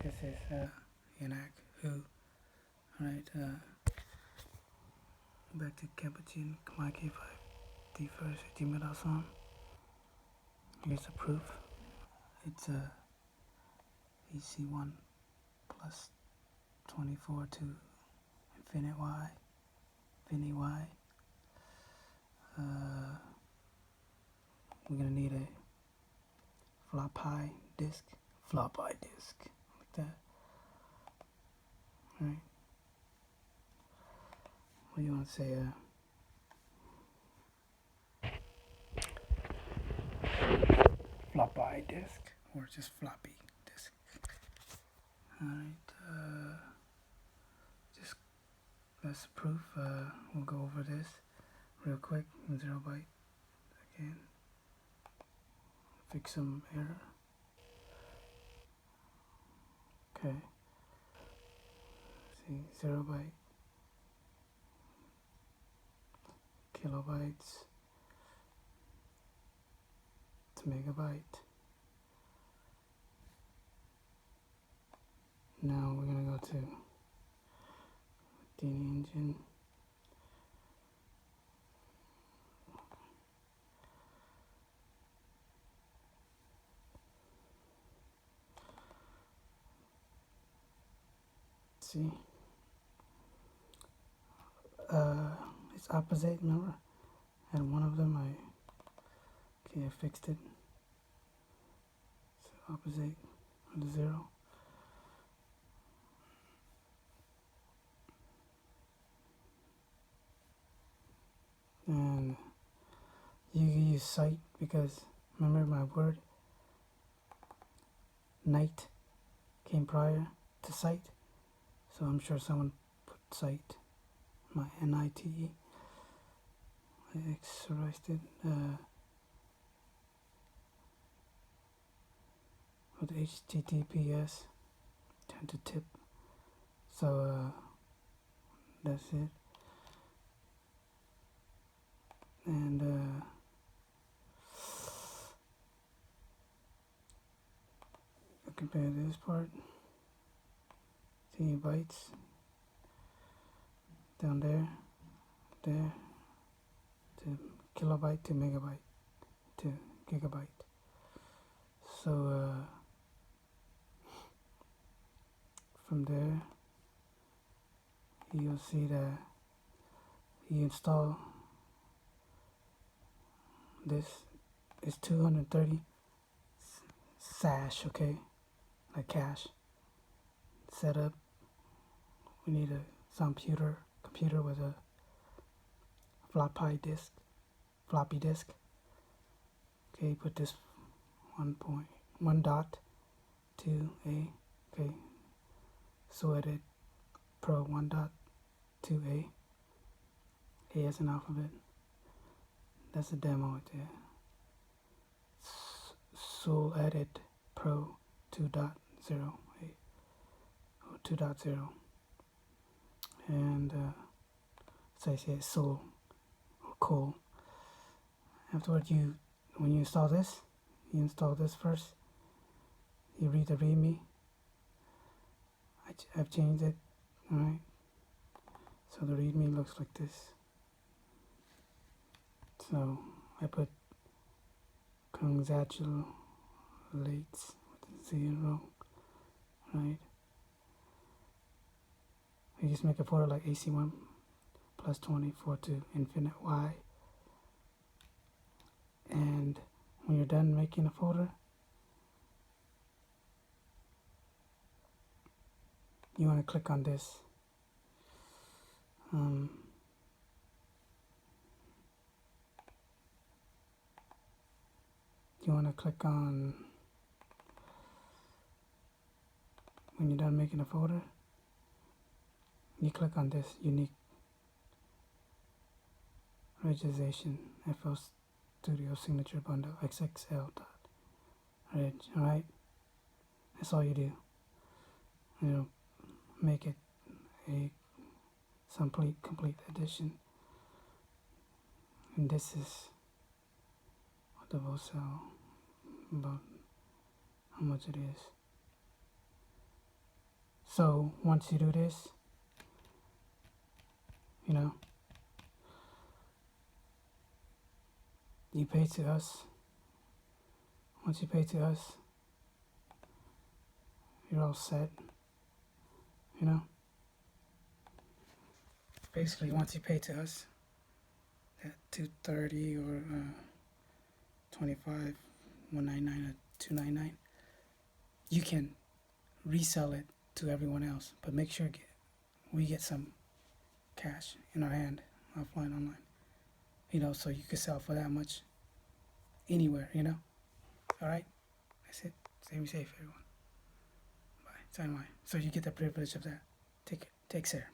this is YANNAK HOU. Alright, back to Capuchin, Khmer Words@gmail.com. Here's the proof. It's AC1+24 to infinite Y. We're gonna need a floppy disk, like that. Alright. What do you want to say? Floppy disk, or just floppy disk. Alright, just that's the proof. We'll go over this real quick. 0 byte again. Fix some error. Okay. See, 0 byte, kilobytes to megabyte. Now we're gonna go to the engine. See, it's opposite. Remember, and one of them I fixed it. So opposite of the 0. And you can use site because remember my word night came prior to site, so I'm sure someone put site, my NITE. I xericted with HTTPS, tend to tip. So that's it. And compare this part. See bytes down there, to kilobyte to megabyte to gigabyte. So from there you'll see that you install this is 230 sash, okay, like cache. Setup. We need some computer with a floppy disk. Okay, put this 1.1.2a. Okay, so edit Pro 1.2a. A as an alphabet. That's a demo right there. Soul edit Pro 2.0. 2.0. And so I say soul or cool. Afterward, when you install this, you install this first. You read the README. I've changed it. Alright. So the README looks like this. So I put congratulates with 0, right? You just make a folder like AC1+24 to infinite Y. And when you're done making a folder, you want to click on this. You want to click on, when you're done making a folder, you click on this unique registration FL Studio signature bundle XXL reg. Alright, that's all you do. You'll make it a complete edition. And this is what the will sell, about how much it is. So once you do this, you know, you pay to us. Once you pay to us, you're all set, you know. Basically, once you pay to us, that 230 or 25, 199 or 299, you can resell it to everyone else, but make sure we get some cash in our hand, offline, online, you know, so you can sell for that much anywhere, you know. All right, that's it. Stay safe, everyone. Bye. So you get the privilege of that. Take care.